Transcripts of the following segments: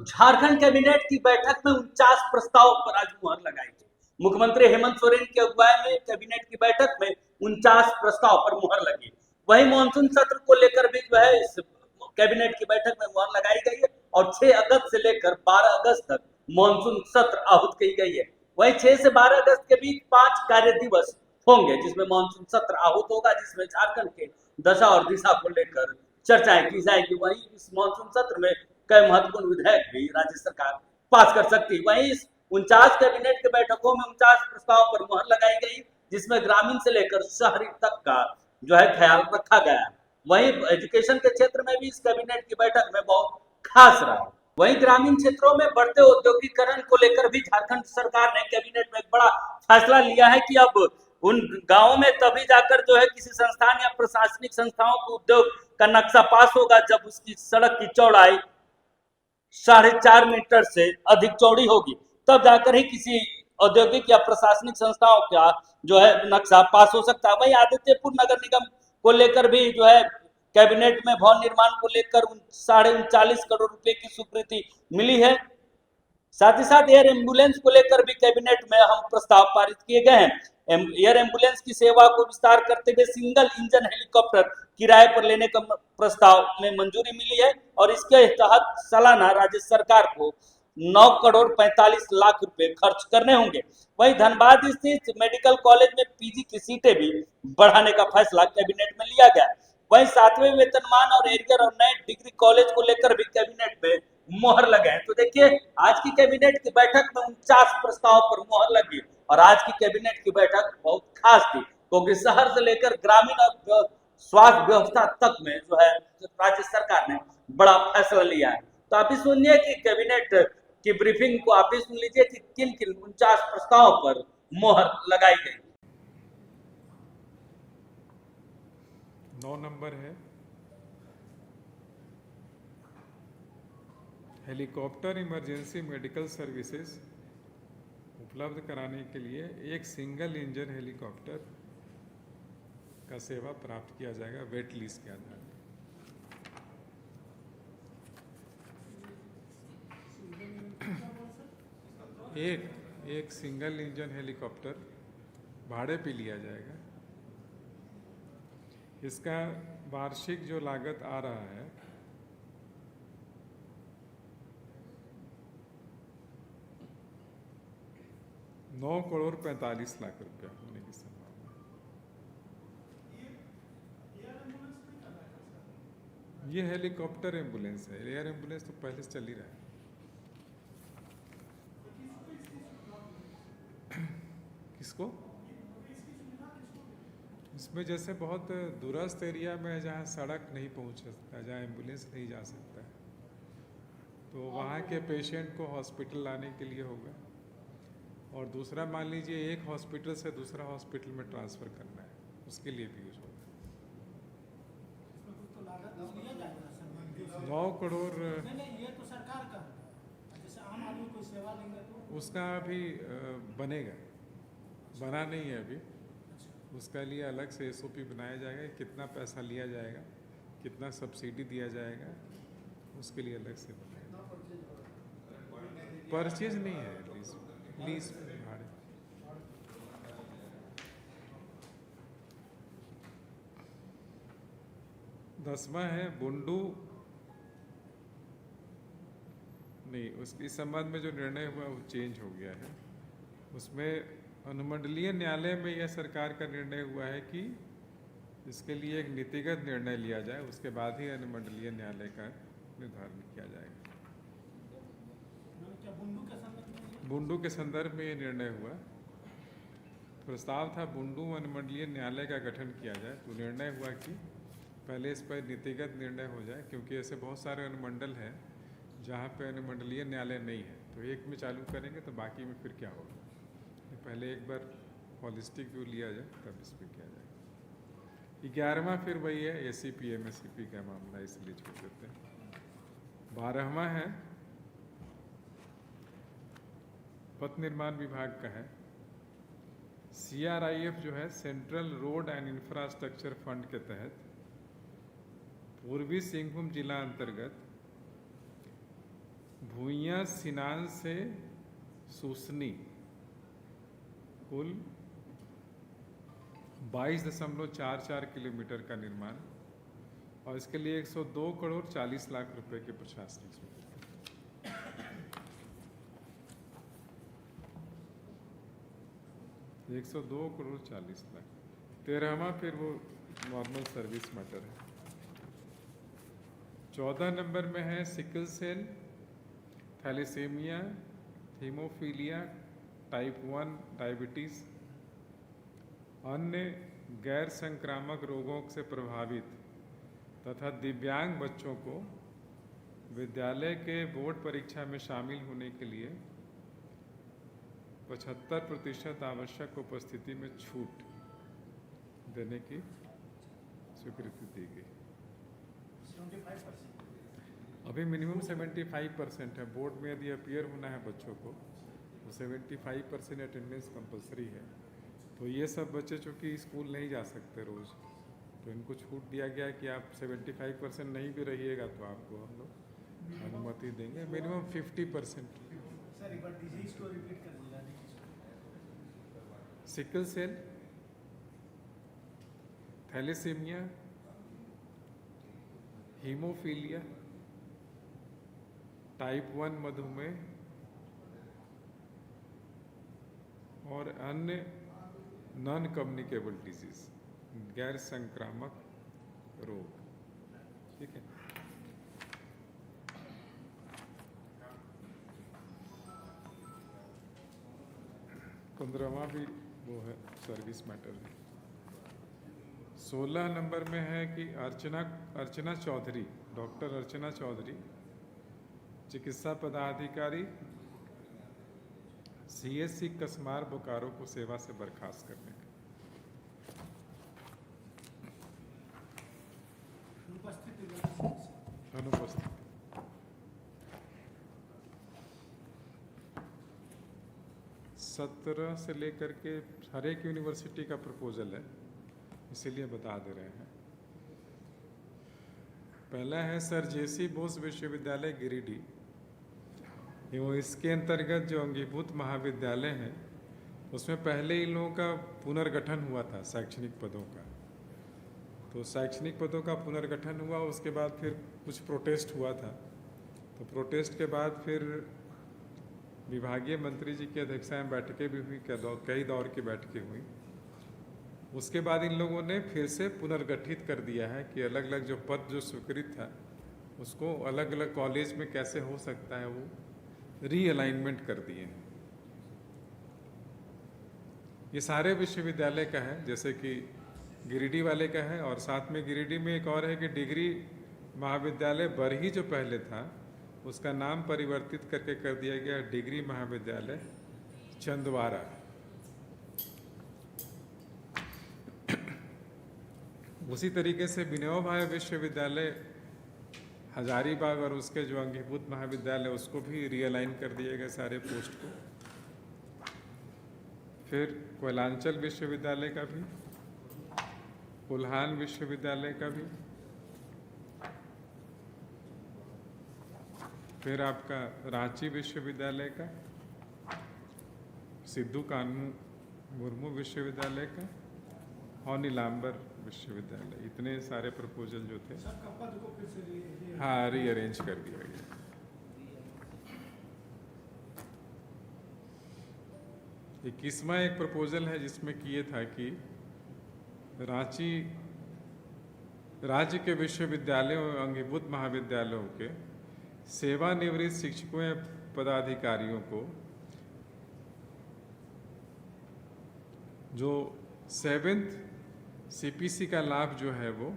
Jharkhand cabinet की बैठक में 49 प्रस्ताव पर आज मुहर लगाई गई। मुख्यमंत्री हेमंत सोरेन की अगुवाई में कैबिनेट की बैठक में 49 प्रस्ताव पर मुहर लगी। वहीं मानसून सत्र को लेकर भी जो है इस कैबिनेट की बैठक में मुहर लगाई गई है और 6 अगस्त से लेकर 12 अगस्त तक मानसून सत्र आहूत की गई है। वहीं 6 से 12 अगस्त के बीच 5 कार्य दिवस होंगे जिसमें मानसून सत्र आहूत होगा, जिसमें झारखंड के दशा और दिशा को लेकर चर्चाएं की जाएगी। वहीं इस मानसून सत्र में कई महत्वपूर्ण विधेयक भी राज्य सरकार पास कर सकती है। वहीं इस 49 कैबिनेट की बैठकों में 49 प्रस्ताव पर मुहर लगाई गई, जिसमें ग्रामीण से लेकर शहरी तक का जो है ख्याल रखा गया। वहीं एजुकेशन के क्षेत्र में भी इस कैबिनेट की बैठक में बहुत खास रहा। वहीं ग्रामीण क्षेत्रों में बढ़ते औद्योगिकरण को लेकर भी झारखंड सरकार ने कैबिनेट में एक बड़ा फैसला लिया है कि अब उन गांवों में तभी जाकर जो है किसी संस्थान या प्रशासनिक संस्थाओं को उद्योग का नक्शा पास होगा जब उसकी सड़क की चौड़ाई 4.5 मीटर से अधिक चौड़ी होगी, तब जाकर ही किसी औद्योगिक या प्रशासनिक संस्थाओं का जो है नक्शा पास हो सकता है। वहीं आदित्यपुर नगर निगम को लेकर भी जो है कैबिनेट में भवन निर्माण को लेकर 39.5 करोड़ रुपए की स्वीकृति मिली है। साथ ही साथ एयर एम्बुलेंस को लेकर भी कैबिनेट में हम प्रस्ताव पारित किए गए हैं। एयर एम्बुलेंस की सेवा को विस्तार करते हुए सिंगल इंजन हेलीकॉप्टर किराए पर लेने का प्रस्ताव में मंजूरी मिली है और इसके तहत सालाना राज्य सरकार को 9 करोड़ 45 लाख रुपए खर्च करने होंगे। वहीं धनबाद स्थित मेडिकल कॉलेज में पीजी की सीटें भी बढ़ाने का फैसला कैबिनेट में लिया गया। वहीं 7वें वेतनमान और एरियर और नए डिग्री कॉलेज को लेकर भी कैबिनेट में मोहर लगे हैं। तो देखिए, आज की कैबिनेट की बैठक में 49 प्रस्ताव पर मोहर लगी और आज की कैबिनेट की बैठक बहुत खास थी क्योंकि शहर से लेकर ग्रामीण और स्वास्थ्य व्यवस्था तक में जो है राज्य सरकार ने बड़ा फैसला लिया है। तो आप भी सुनिए कि कैबिनेट की ब्रीफिंग को आप भी सुन लीजिए कि किन किन 49 प्रस्तावों पर मोहर लगाई गई। 9 नंबर है हेलीकॉप्टर इमरजेंसी मेडिकल सर्विसेज उपलब्ध कराने के लिए एक सिंगल इंजन हेलीकॉप्टर का सेवा प्राप्त किया जाएगा वेट लिस्ट के आधार पर। एक सिंगल इंजन हेलीकॉप्टर भाड़े पे लिया जाएगा। इसका वार्षिक जो लागत आ रहा है ₹9 करोड़ 45 लाख होने की संभावना है। ये हेलीकॉप्टर एम्बुलेंस है, एयर एम्बुलेंस तो पहले से चल ही रहा है। किसको? इसमें जैसे बहुत दूरस्थ एरिया में जहाँ सड़क नहीं पहुँच सकता, जहाँ एम्बुलेंस नहीं जा सकता, तो वहाँ के पेशेंट को हॉस्पिटल लाने के लिए होगा। और दूसरा, मान लीजिए एक हॉस्पिटल से दूसरा हॉस्पिटल में ट्रांसफ़र करना है, उसके लिए भी यूज होगा। 9 करोड़ ये तो सरकार का, जैसे आम आदमी कोई सेवा लेंगे तो उसका अभी बनेगा, बना नहीं है अभी। उसका लिए अलग से SOP बनाया जाएगा, कितना पैसा लिया जाएगा, कितना सब्सिडी दिया जाएगा, उसके लिए अलग से बनाएगा। परचेज नहीं है, लीज भाड़े। दसवां है बुंडू नहीं, उसके संबंध में जो निर्णय हुआ वो चेंज हो गया है। उसमें अनुमंडलीय न्यायालय में यह सरकार का निर्णय हुआ है कि इसके लिए एक नीतिगत निर्णय लिया जाए, उसके बाद ही अनुमंडलीय न्यायालय का निर्धारण किया जाएगा। बुंडू के संदर्भ में ये निर्णय हुआ। प्रस्ताव था बुंडू अनुमंडलीय न्यायालय का गठन किया जाए, तो निर्णय हुआ कि पहले इस पर नीतिगत निर्णय हो जाए, क्योंकि ऐसे बहुत सारे अनुमंडल हैं जहाँ पे अनुमंडलीय न्यायालय नहीं है। तो एक में चालू करेंगे तो बाकी में फिर क्या होगा, पहले एक बार हॉलिस्टिक व्यू लिया जाए तब इस पर किया जाए। 11वां फिर वही है ACP MSCP का मामला, इसलिए छोड़ देते हैं। 12वां है पथ निर्माण विभाग का है। CRIF जो है central road and infrastructure fund के तहत पूर्वी सिंहभूम जिला अंतर्गत भूइयाँ पूर्णिया सिनान से सूसनी कुल 22.44 किलोमीटर का निर्माण, और इसके लिए 102 करोड़ 40 लाख रुपए के प्रशासनिक शुल्क। 102 करोड़ 40 लाख। 13वां फिर वो नॉर्मल सर्विस मैटर है। 14 नंबर में है sickle cell, thalassaemia, haemophilia, type 1 diabetes, अन्य गैर संक्रामक रोगों से प्रभावित तथा दिव्यांग बच्चों को विद्यालय के बोर्ड परीक्षा में शामिल होने के लिए 75% आवश्यक उपस्थिति में छूट देने की स्वीकृति दी गई। 75%। अभी मिनिमम 75% है। बोर्ड में यदि अपीयर होना है बच्चों को तो 75% अटेंडेंस कंपलसरी है। तो ये सब बच्चे चूँकि स्कूल नहीं जा सकते रोज़, तो इनको छूट दिया गया कि आप 75% नहीं भी रहिएगा तो आपको हम लोग अनुमति देंगे, मिनिमम 50%। सर एक बार डिजीज को रिपीट कर दीजिए। Sickle cell, thalassaemia, haemophilia, type 1 मधुमेह और अन्य नॉन कम्युनिकेबल डिजीज, गैर संक्रामक रोग। ठीक है। पंद्रहवां भी वो है सर्विस मैटर है। 16 नंबर में है कि अर्चना चौधरी, डॉक्टर अर्चना चौधरी, चिकित्सा पदाधिकारी, CSC कसमार बोकारो को सेवा से बर्खास्त करने का। अनुपस्थित। सत्रह से लेकर के हर एक यूनिवर्सिटी का प्रपोजल है, इसीलिए बता दे रहे हैं। पहला है सर JC बोस विश्वविद्यालय गिरिडीह। वो इसके अंतर्गत जो अंगीभूत महाविद्यालय हैं उसमें पहले इन लोगों का पुनर्गठन हुआ था शैक्षणिक पदों का। तो शैक्षणिक पदों का पुनर्गठन हुआ, उसके बाद फिर कुछ प्रोटेस्ट हुआ था। तो प्रोटेस्ट के बाद फिर विभागीय मंत्री जी की अध्यक्षता में बैठकें भी हुई, कई दौर की बैठकें हुई। उसके बाद इन लोगों ने फिर से पुनर्गठित कर दिया है कि अलग अलग जो पद जो स्वीकृत था उसको अलग अलग कॉलेज में कैसे हो सकता है, वो रीअलाइनमेंट कर दिए हैं। ये सारे विश्वविद्यालय का है, जैसे कि गिरिडीह वाले का है, और साथ में गिरिडीह में एक और है कि डिग्री महाविद्यालय बरही जो पहले था उसका नाम परिवर्तित करके कर दिया गया डिग्री महाविद्यालय चंदवारा। उसी तरीके से विनोबा भावे विश्वविद्यालय हजारीबाग और उसके जो अंगीभूत महाविद्यालय उसको भी रीअलाइन कर दिए गए सारे पोस्ट को। फिर कोयलांचल विश्वविद्यालय का भी, कोल्हान विश्वविद्यालय का भी, फिर आपका रांची विश्वविद्यालय का, सिद्धू कानू मुर्मू विश्वविद्यालय का और नीलांबर विश्वविद्यालय। इतने सारे प्रपोजल जो थे सबका पद को फिर से हाँ रीअरेंज कर दिया गया। इक्कीसवां एक प्रपोजल है जिसमें कि ये था कि रांची राज्य के विश्वविद्यालयों और अंगीभूत महाविद्यालयों के सेवानिवृत्त शिक्षकों या पदाधिकारियों को जो 7th CPC का लाभ जो है वो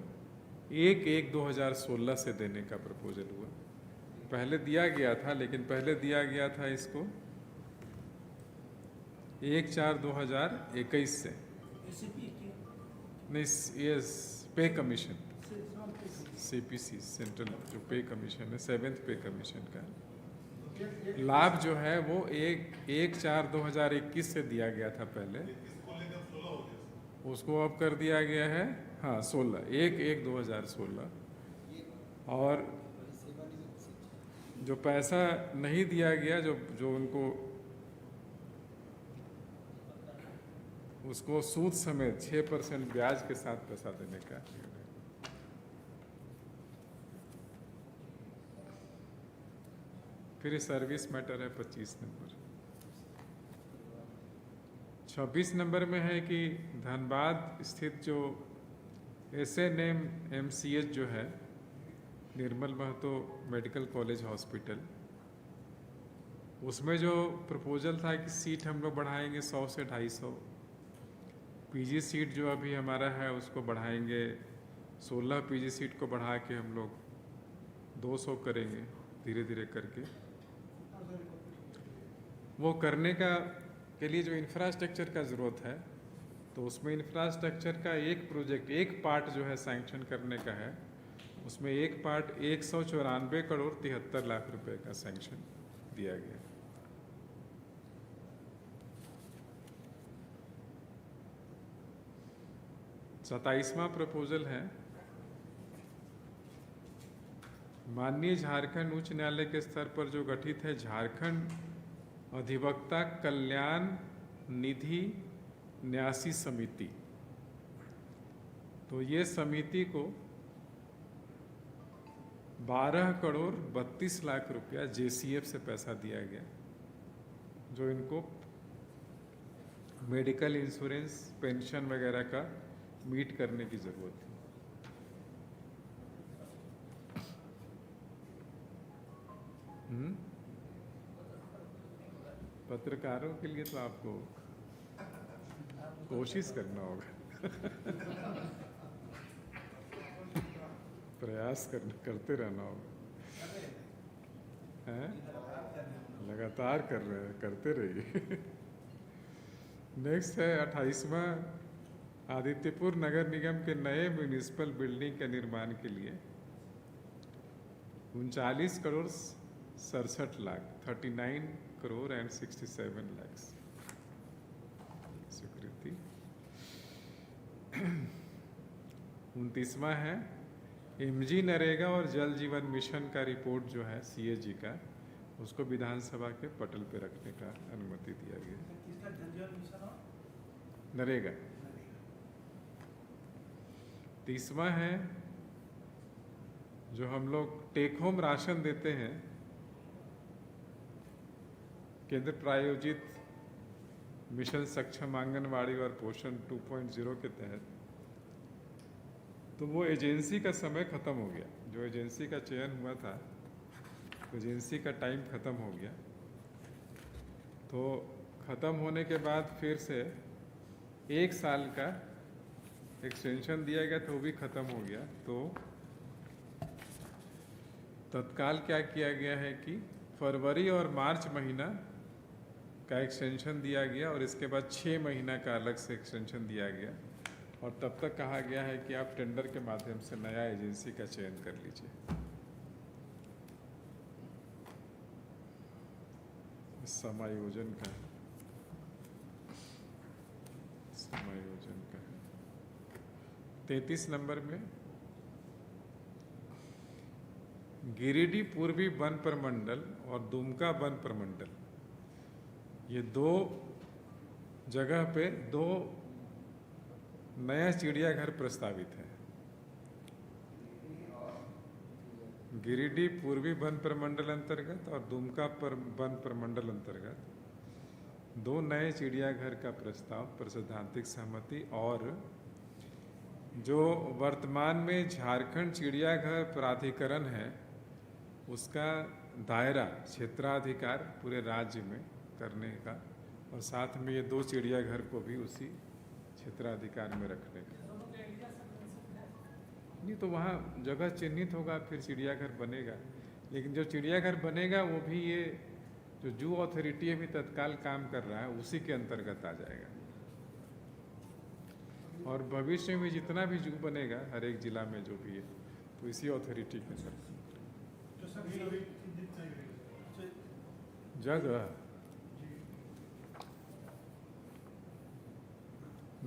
1/1/2016 से देने का प्रपोजल हुआ। पहले दिया गया था, लेकिन पहले दिया गया था इसको 1/4/2021 से। नहीं, ये पे कमीशन CPC सेंट्रल जो पे कमीशन है 7th पे कमीशन का लाभ जो है वो 1/4/2021 से दिया गया था पहले, उसको अब कर दिया गया है हाँ 16 1/1/2016। और जो पैसा नहीं दिया गया, जो उनको उसको सूद समेत 6% ब्याज के साथ पैसा देने का निर्णय। फिर सर्विस मैटर है 25 नंबर। 26 नंबर में है कि धनबाद स्थित जो SNM-MCH जो है, निर्मल महतो मेडिकल कॉलेज हॉस्पिटल, उसमें जो प्रपोजल था कि सीट हम लोग बढ़ाएंगे 100 से 250, पीजी सीट जो अभी हमारा है उसको बढ़ाएंगे, 16 पीजी सीट को बढ़ा के हम लोग 200 करेंगे धीरे धीरे करके। वो करने के लिए जो इंफ्रास्ट्रक्चर का ज़रूरत है, तो उसमें इंफ्रास्ट्रक्चर का एक प्रोजेक्ट, एक पार्ट जो है सैंक्शन करने का है, उसमें एक पार्ट 194 करोड़ 73 लाख रुपए का सैंक्शन दिया गया। सताईसवां प्रपोजल है माननीय झारखंड उच्च न्यायालय के स्तर पर जो गठित है झारखंड अधिवक्ता कल्याण निधि न्यासी समिति, तो ये समिति को 12 करोड़ 32 लाख रुपया JCF से पैसा दिया गया, जो इनको मेडिकल इंश्योरेंस पेंशन वगैरह का मीट करने की जरूरत है। पत्रकारों के लिए तो आपको कोशिश करना होगा प्रयास करते रहना होगा, हैं? लगातार करते रहिए। नेक्स्ट है 28वां, आदित्यपुर नगर निगम के नए म्यूनिसिपल बिल्डिंग के निर्माण के लिए 39 करोड़ 67 लाख 39 करोड़ एंड 67 लाख स्वीकृति। 29वां है MG नरेगा और जल जीवन मिशन का रिपोर्ट जो है CAG का, उसको विधानसभा के पटल पे रखने का अनुमति दिया गया। नरेगा। 30वां है जो हम लोग टेक होम राशन देते हैं केंद्र प्रायोजित मिशन सक्षम आंगनवाड़ी और पोषण 2.0 के तहत, तो वो एजेंसी का समय ख़त्म हो गया। जो एजेंसी का चयन हुआ था, एजेंसी का टाइम ख़त्म हो गया, तो ख़त्म होने के बाद फिर से 1 साल का एक्सटेंशन दिया गया, तो वो भी ख़त्म हो गया। तो तत्काल क्या किया गया है कि फरवरी और मार्च महीना का एक्सटेंशन दिया गया और इसके बाद 6 महीना का अलग से एक्सटेंशन दिया गया, और तब तक कहा गया है कि आप टेंडर के माध्यम से नया एजेंसी का चयन कर लीजिए। समायोजन का 33 नंबर में गिरिडीह पूर्वी वन प्रमंडल और दुमका वन प्रमंडल, ये 2 जगह पे 2 नया चिड़ियाघर प्रस्तावित है। गिरिडीह पूर्वी वन प्रमंडल अंतर्गत और दुमका वन प्रमंडल अंतर्गत 2 नए चिड़ियाघर का प्रस्ताव पर सैद्धांतिक सहमति, और जो वर्तमान में झारखंड चिड़ियाघर प्राधिकरण है उसका दायरा क्षेत्राधिकार पूरे राज्य में करने का, और साथ में ये 2 चिड़ियाघर को भी उसी क्षेत्राधिकार में रखने का। नहीं तो वहाँ जगह चिन्हित होगा, फिर चिड़ियाघर बनेगा, लेकिन जो चिड़ियाघर बनेगा वो भी ये जो जू अथॉरिटी अभी तत्काल काम कर रहा है उसी के अंतर्गत आ जाएगा। और भविष्य में जितना भी जू बनेगा हर एक जिला में जो भी है, तो इसी अथॉरिटी के अंदर जगह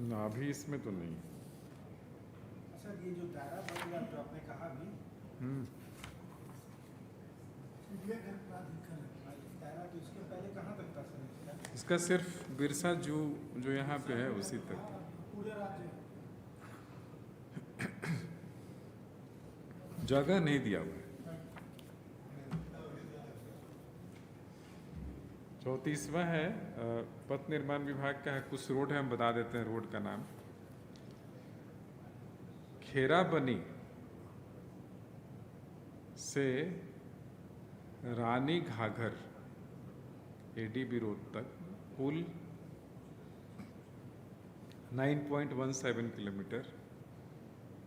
ना अभी इसमें तो नहीं। सर ये जो दायरा बढ़ेगा तो आपने कहा भी ये घर प्राधिकरण दायरा तो इसके पहले कहाँ तक था सर? इसका सिर्फ बिरसा जू जो यहाँ पे है उसी तक। पूरे राज्य जगह नहीं दिया हुआ है। 34वां है पथ निर्माण विभाग का है, कुछ रोड है हम बता देते हैं रोड का नाम। खेराबनी से रानी घाघर एडीबी रोड तक कुल 9.17 किलोमीटर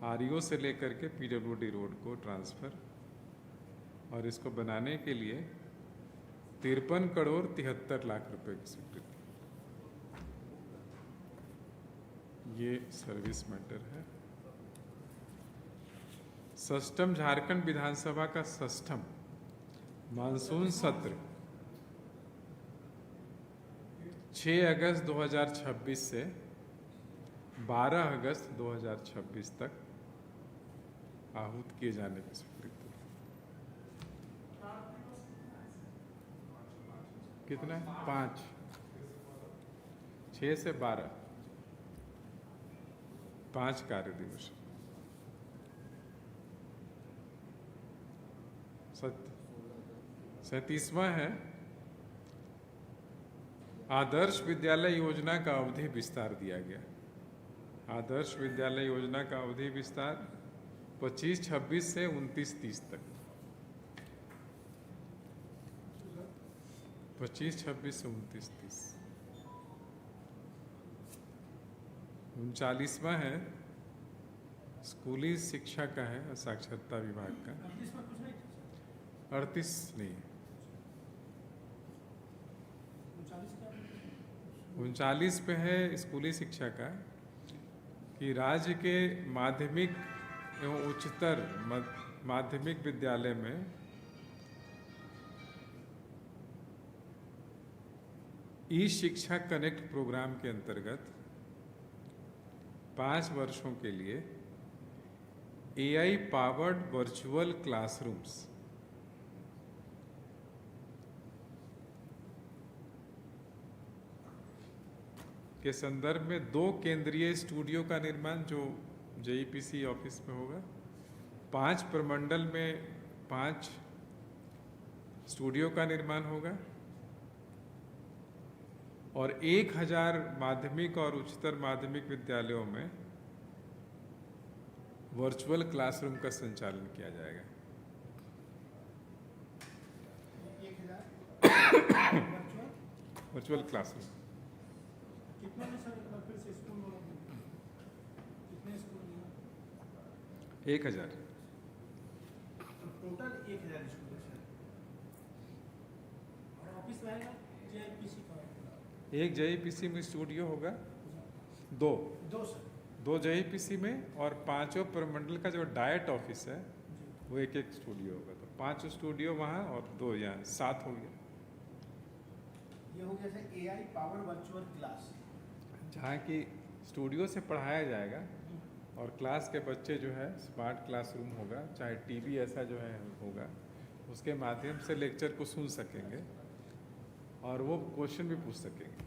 आरईओ से लेकर के पीडब्ल्यूडी रोड को ट्रांसफर, और इसको बनाने के लिए 53 करोड़ 73 लाख रुपए की स्वीकृति। ये सर्विस मैटर है। षष्ठम झारखंड विधानसभा का षष्ठम मानसून सत्र 6 अगस्त 2026 से 12 अगस्त 2026 तक आहूत किए जाने की स्वीकृति। कितना है? 5, 6 से 12, 5 कार्य दिवस। 37वां है आदर्श विद्यालय योजना का अवधि विस्तार दिया गया। आदर्श विद्यालय योजना का अवधि विस्तार 25-26 से 29-30 तक। 25-26 से 29-30। 39वां है स्कूली शिक्षा का है, साक्षरता विभाग का। 38 नहीं, 39 पे है स्कूली शिक्षा का कि राज्य के माध्यमिक एवं उच्चतर माध्यमिक विद्यालय में ई शिक्षा कनेक्ट प्रोग्राम के अंतर्गत 5 वर्षों के लिए एआई पावर्ड वर्चुअल क्लासरूम्स के संदर्भ में 2 केंद्रीय स्टूडियो का निर्माण जो जेईपीसी ऑफिस में होगा। 5 प्रमंडल में 5 स्टूडियो का निर्माण होगा और 1000 माध्यमिक और उच्चतर माध्यमिक विद्यालयों में वर्चुअल क्लासरूम का संचालन किया जाएगा। 1000 वर्चुअल क्लासरूम कितने में सर? एक बार फिर से स्कूल वालों को कितने स्कूल में? 1000 टोटल 1000 स्कूल है सर। और ऑफिस रहेगा जेआईपीसी का? एक जेईपीसी में स्टूडियो होगा, 2 सर। 2 जेईपीसी में, और 5 प्रमंडल का जो डायट ऑफिस है वो एक स्टूडियो होगा। तो 5 स्टूडियो वहाँ और 2 यहाँ, 7 हो गया। ये हो गया sir AI power virtual class, जहाँ की स्टूडियो से पढ़ाया जाएगा और क्लास के बच्चे जो है स्मार्ट क्लासरूम होगा, चाहे टीवी ऐसा जो है होगा, उसके माध्यम से लेक्चर को सुन सकेंगे और वो क्वेश्चन भी पूछ सकेंगे।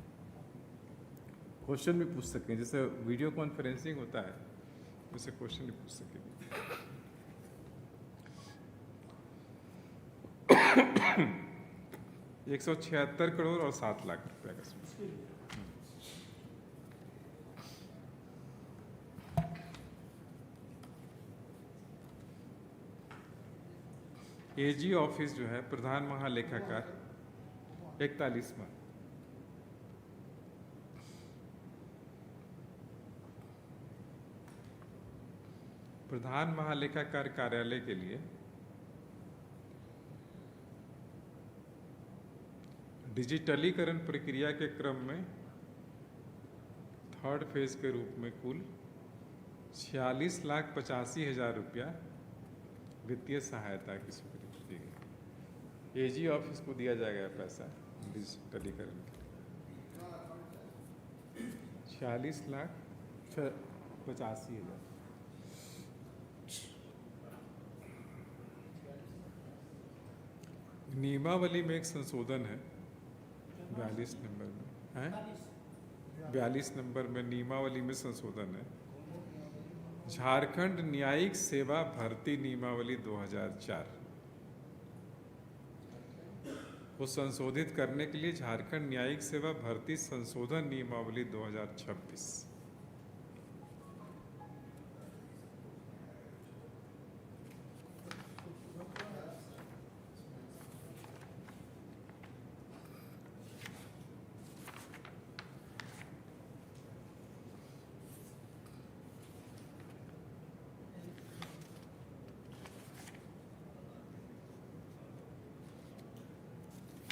जैसे वीडियो कॉन्फ्रेंसिंग होता है वैसे क्वेश्चन भी पूछ सकेंगे। 176 करोड़ और 7 लाख रुपए का। एजी ऑफिस जो है प्रधान महालेखाकार 41वां। प्रधान महालेखाकार कार्यालय के लिए डिजिटलीकरण प्रक्रिया के क्रम में 3rd फेज के रूप में कुल 46,85,000 रुपया वित्तीय सहायता की स्वीकृति दी गई। एजी ऑफिस को दिया जाएगा पैसा डिजिटलीकरण के लिए 46,85,000। नियमावली में एक संशोधन है 42 नंबर में है 42 नंबर में नियमावली में संशोधन है। झारखंड न्यायिक सेवा भर्ती नियमावली 2004 को संशोधित करने के लिए झारखंड न्यायिक सेवा भर्ती संशोधन नियमावली 2026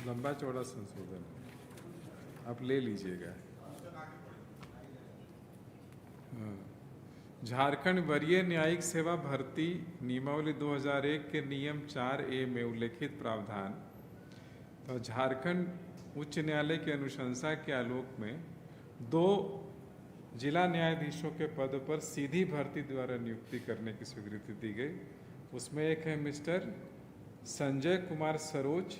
लंबा चौड़ा संशोधन है, आप ले लीजिएगा। हाँ। झारखंड वरीय न्यायिक सेवा भर्ती नियमावली 2001 के नियम 4A में उल्लेखित प्रावधान तो झारखंड उच्च न्यायालय की अनुशंसा के आलोक में 2 जिला न्यायाधीशों के पद पर सीधी भर्ती द्वारा नियुक्ति करने की स्वीकृति दी गई। उसमें एक है मिस्टर संजय कुमार सरोज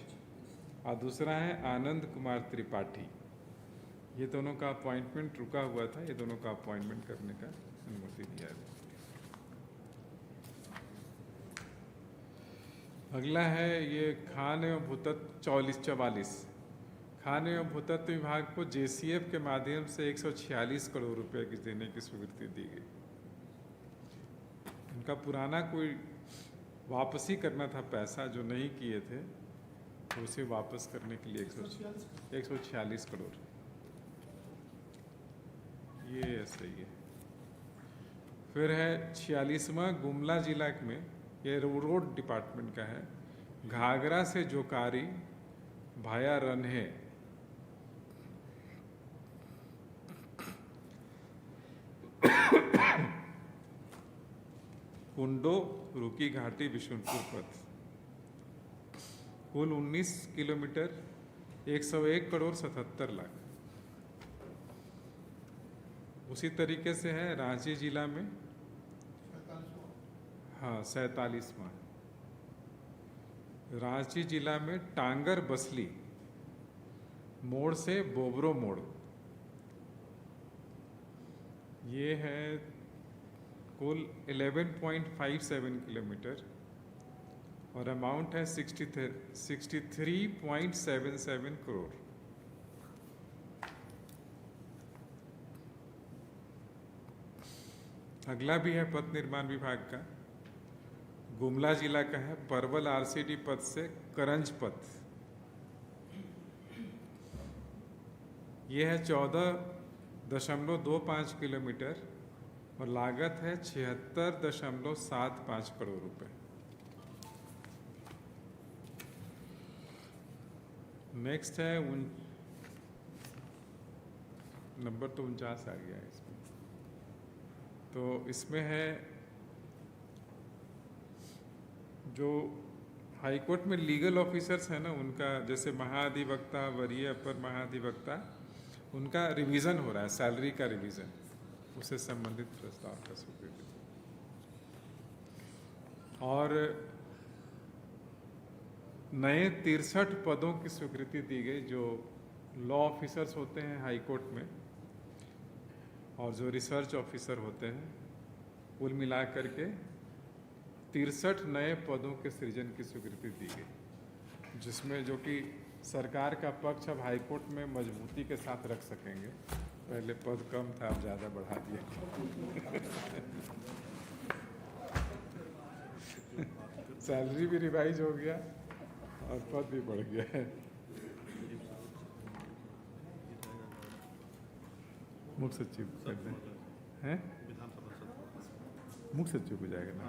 और दूसरा है आनंद कुमार त्रिपाठी। ये दोनों का अपॉइंटमेंट रुका हुआ था, ये दोनों का अपॉइंटमेंट करने का अनुमति दिया है। अगला है ये खान एवं भूतत्व 44 खान एवं भूतत्व विभाग को JCF के माध्यम से 146 करोड़ रुपए की देने की स्वीकृति दी गई। उनका पुराना कोई वापसी करना था पैसा जो नहीं किए थे, तो उसे वापस करने के लिए 146 करोड़, ये सही है। फिर है 46वां गुमला जिला में, ये रोड डिपार्टमेंट का है, घाघरा से जोकारी भाया रन्हे कुंडो रुकी घाटी बिशुनपुर पथ, कुल 19 किलोमीटर 101 करोड़ 77 लाख। उसी तरीके से है रांची जिला में, हाँ 47वां रांची जिला में टांगर बसली मोड़ से बोबरो मोड़, ये है कुल 11.57 किलोमीटर और अमाउंट है 63.77 करोड़। अगला भी है पथ निर्माण विभाग का, गुमला जिला का है, परवल RCD पथ से करंज पथ, ये है 14.25 किलोमीटर और लागत है 76.75 करोड़ रुपए। नेक्स्ट है नंबर तो 49 आ गया है इसमें, तो इसमें है जो हाईकोर्ट में लीगल ऑफिसर्स है ना, उनका जैसे महाधिवक्ता, वरीय अपर महाधिवक्ता, उनका रिवीजन हो रहा है, सैलरी का रिवीजन, उससे संबंधित प्रस्ताव का स्वीकृति। और नए 63 पदों की स्वीकृति दी गई जो लॉ ऑफिसर्स होते हैं हाई कोर्ट में और जो रिसर्च ऑफिसर होते हैं, कुल मिलाकर के 63 नए पदों के सृजन की स्वीकृति दी गई, जिसमें जो कि सरकार का पक्ष अब हाई कोर्ट में मजबूती के साथ रख सकेंगे। पहले पद कम था, अब ज़्यादा बढ़ा दिया। सैलरी भी रिवाइज हो गया और पद भी बढ़ गया है। मुख्य सचिव कर दें हैं, मुख्य सचिव हो जाएगा ना।